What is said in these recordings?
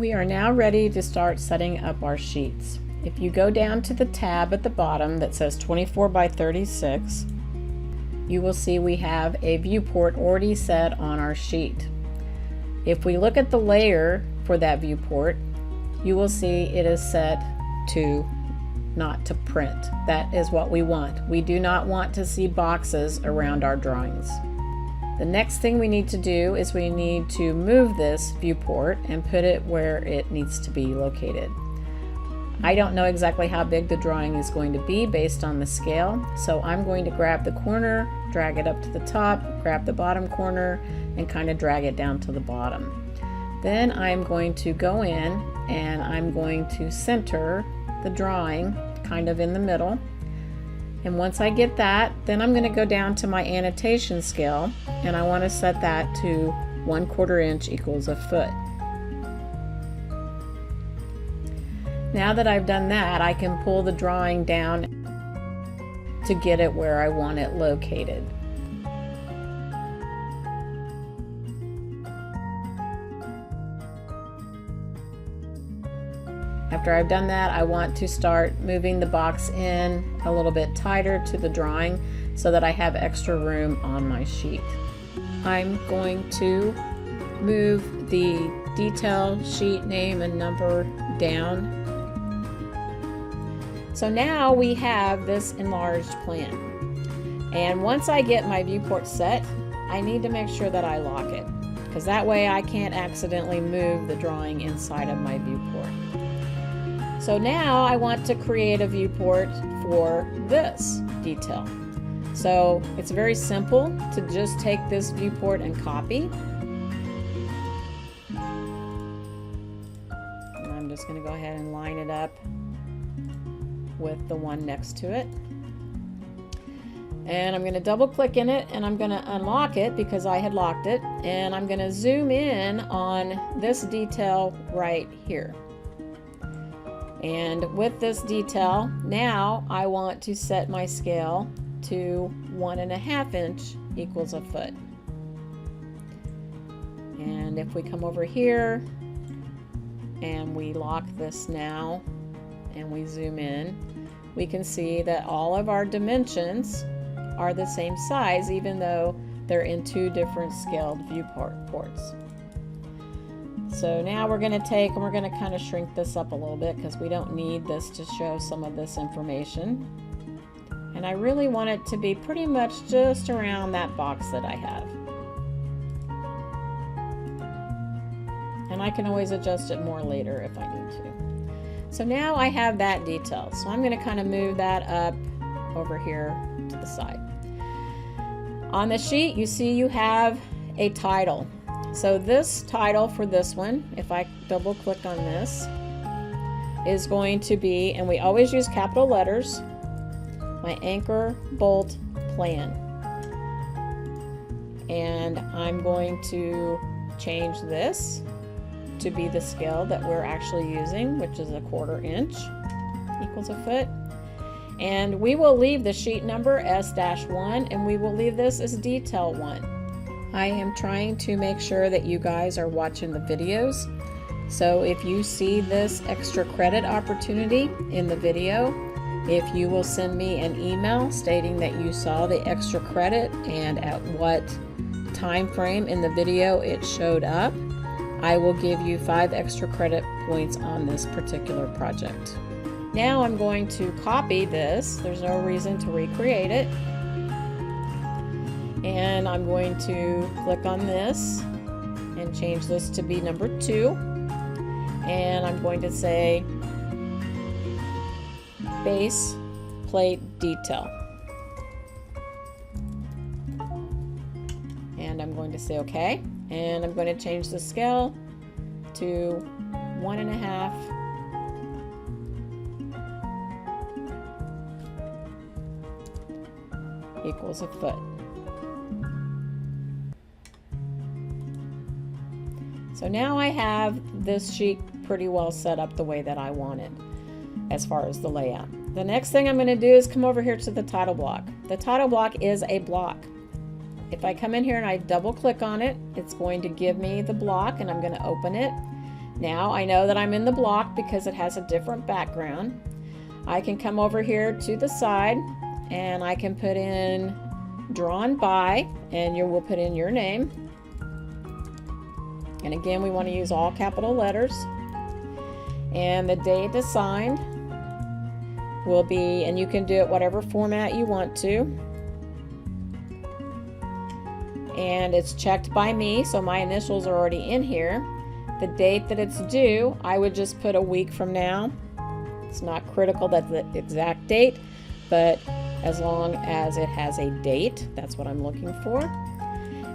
We are now ready to start setting up our sheets. If you go down to the tab at the bottom that says 24 by 36, you will see we have a viewport already set on our sheet. If we look at the layer for that viewport, you will see it is set to not to print. That is what we want. We do not want to see boxes around our drawings. The next thing we need to do is we need to move this viewport and put it where it needs to be located. I don't know exactly how big the drawing is going to be based on the scale, so I'm going to grab the corner, drag it up to the top, grab the bottom corner, and kind of drag it down to the bottom. Then I'm going to go in and I'm going to center the drawing kind of in the middle. And once I get that, then I'm going to go down to my annotation scale, and I want to set that to 1/4 inch equals a foot. Now that I've done that, I can pull the drawing down to get it where I want it located. After I've done that, I want to start moving the box in a little bit tighter to the drawing so that I have extra room on my sheet. I'm going to move the detail sheet name and number down. So now we have this enlarged plan. And once I get my viewport set, I need to make sure that I lock it, because that way I can't accidentally move the drawing inside of my viewport. So now I want to create a viewport for this detail. So it's very simple to just take this viewport and copy. And I'm just going to go ahead and line it up with the one next to it. And I'm going to double click in it, and I'm going to unlock it because I had locked it, and I'm going to zoom in on this detail right here. And with this detail, now I want to set my scale to 1.5 inch equals a foot. And if we come over here and we lock this now and we zoom in, we can see that all of our dimensions are the same size, even though they're in two different scaled viewports. So now we're going to take and we're going to kind of shrink this up a little bit because we don't need this to show some of this information. And I really want it to be pretty much just around that box that I have. And I can always adjust it more later if I need to. So now I have that detail. So I'm going to kind of move that up over here to the side. On the sheet, you see you have a title. So this title for this one, if I double click on this, is going to be, and we always use capital letters, my anchor bolt plan. And I'm going to change this to be the scale that we're actually using, which is 1/4 inch equals a foot. And we will leave the sheet number S-1, and we will leave this as detail 1. I am trying to make sure that you guys are watching the videos. So if you see this extra credit opportunity in the video, if you will send me an email stating that you saw the extra credit and at what time frame in the video it showed up, I will give you 5 extra credit points on this particular project. Now I'm going to copy this. There's no reason to recreate it. And I'm going to click on this and change this to be number 2. And I'm going to say base plate detail. And I'm going to say OK. And I'm going to change the scale to 1.5 equals a foot. So now I have this sheet pretty well set up the way that I want it as far as the layout. The next thing I'm going to do is come over here to the title block. The title block is a block. If I come in here and I double click on it, it's going to give me the block, and I'm going to open it. Now I know that I'm in the block because it has a different background. I can come over here to the side and I can put in drawn by, and you will put in your name. And again, we want to use all capital letters. And the date assigned will be, and you can do it whatever format you want to. And it's checked by me, so my initials are already in here. The date that it's due, I would just put a week from now. It's not critical that's the exact date, but as long as it has a date, that's what I'm looking for.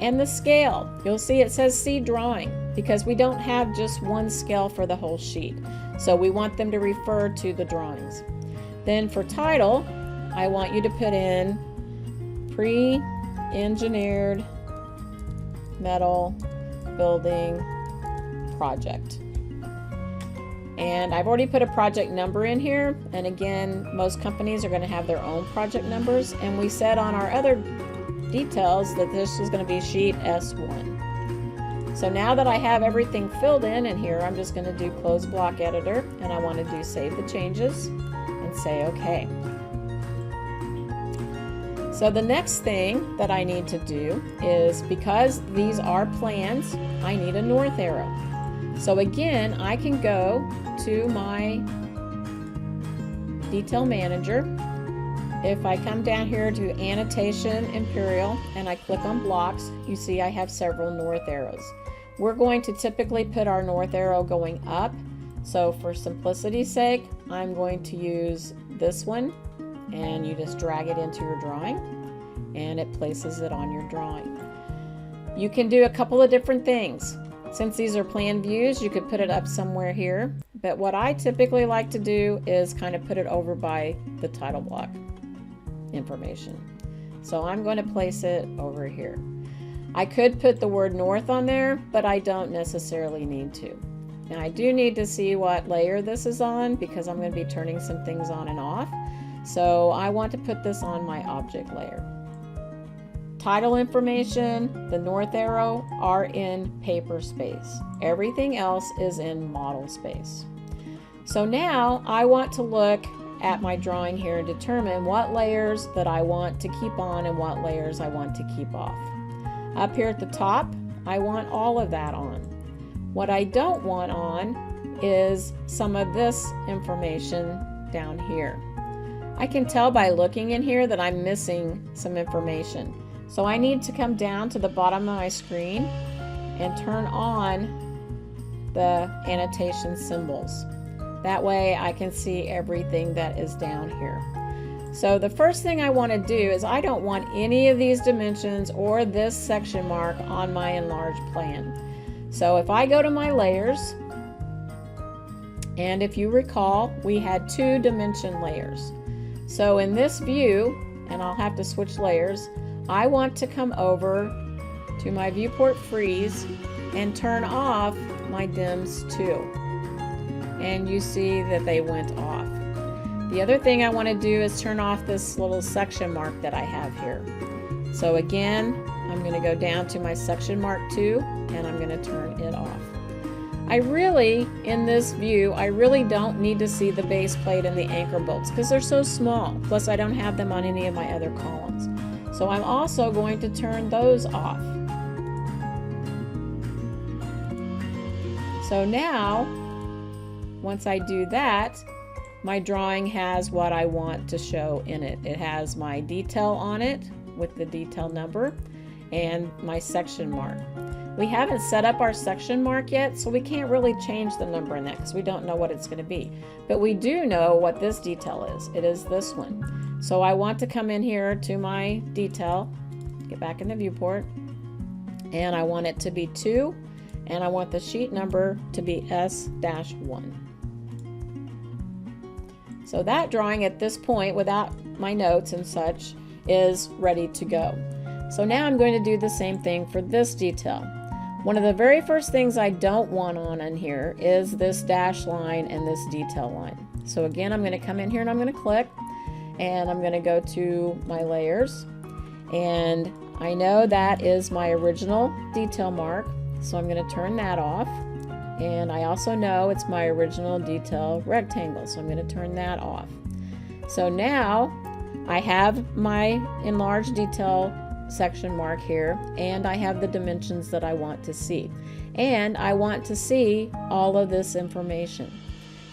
And the scale, you'll see it says see drawing because we don't have just one scale for the whole sheet. So we want them to refer to the drawings. Then for title, I want you to put in pre-engineered metal building project. And I've already put a project number in here, and again, most companies are going to have their own project numbers, and we said on our other details that this was going to be sheet S1. So now that I have everything filled in here, I'm just going to do close block editor, and I want to do save the changes and say OK. So the next thing that I need to do is, because these are plans, I need a north arrow. So again, I can go to my detail manager. If I come down here to Annotation, Imperial, and I click on blocks, you see I have several north arrows. We're going to typically put our north arrow going up. So for simplicity's sake, I'm going to use this one, and you just drag it into your drawing and it places it on your drawing. You can do a couple of different things. Since these are plan views, you could put it up somewhere here, but what I typically like to do is kind of put it over by the title block information. So I'm going to place it over here. I could put the word north on there, but I don't necessarily need to. Now I do need to see what layer this is on because I'm going to be turning some things on and off. So I want to put this on my object layer. Title information, the north arrow are in paper space. Everything else is in model space. So now I want to look at my drawing here and determine what layers that I want to keep on and what layers I want to keep off. Up here at the top, I want all of that on. What I don't want on is some of this information down here. I can tell by looking in here that I'm missing some information. So I need to come down to the bottom of my screen and turn on the annotation symbols. That way I can see everything that is down here. So the first thing I want to do is I don't want any of these dimensions or this section mark on my enlarged plan. So if I go to my layers, and if you recall, we had 2 dimension layers. So in this view, and I'll have to switch layers, I want to come over to my viewport freeze and turn off my dims too. And you see that they went off. The other thing I want to do is turn off this little section mark that I have here. So again, I'm going to go down to my section mark 2 and I'm going to turn it off. In this view, I really don't need to see the base plate and the anchor bolts because they're so small. Plus I don't have them on any of my other columns. So I'm also going to turn those off. So now, once I do that, my drawing has what I want to show in it. It has my detail on it with the detail number and my section mark. We haven't set up our section mark yet, so we can't really change the number in that because we don't know what it's going to be. But we do know what this detail is. It is this one. So I want to come in here to my detail, get back in the viewport, and I want it to be 2, and I want the sheet number to be S-1. So that drawing at this point, without my notes and such, is ready to go. So now I'm going to do the same thing for this detail. One of the very first things I don't want on in here is this dash line and this detail line. So again, I'm going to come in here and I'm going to click, and I'm going to go to my layers, and I know that is my original detail mark, so I'm going to turn that off. And I also know it's my original detail rectangle, so I'm going to turn that off. So now I have my enlarged detail section mark here, and I have the dimensions that I want to see. And I want to see all of this information.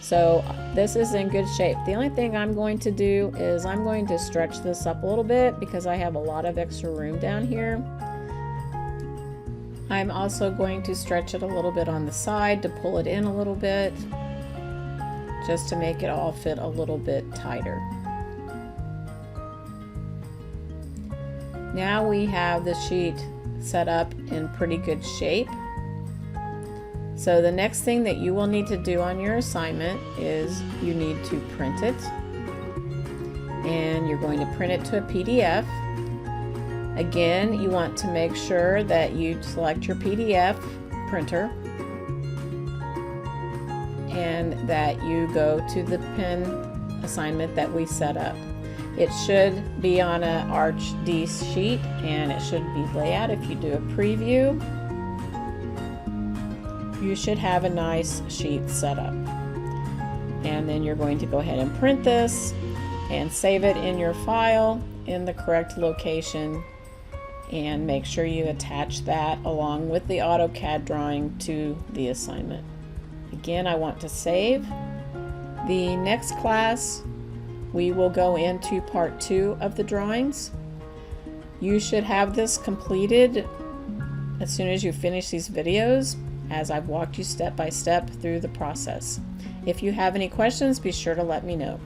So this is in good shape. The only thing I'm going to do is I'm going to stretch this up a little bit because I have a lot of extra room down here. I'm also going to stretch it a little bit on the side to pull it in a little bit, just to make it all fit a little bit tighter. Now we have the sheet set up in pretty good shape. So the next thing that you will need to do on your assignment is you need to print it. And you're going to print it to a PDF. Again, you want to make sure that you select your PDF printer and that you go to the pen assignment that we set up. It should be on an Arch D sheet, and it should be layout. If you do a preview, you should have a nice sheet set up. And then you're going to go ahead and print this and save it in your file in the correct location, and make sure you attach that along with the AutoCAD drawing to the assignment. Again, I want to save. The next class, we will go into part 2 of the drawings. You should have this completed as soon as you finish these videos, as I've walked you step by step through the process. If you have any questions, be sure to let me know.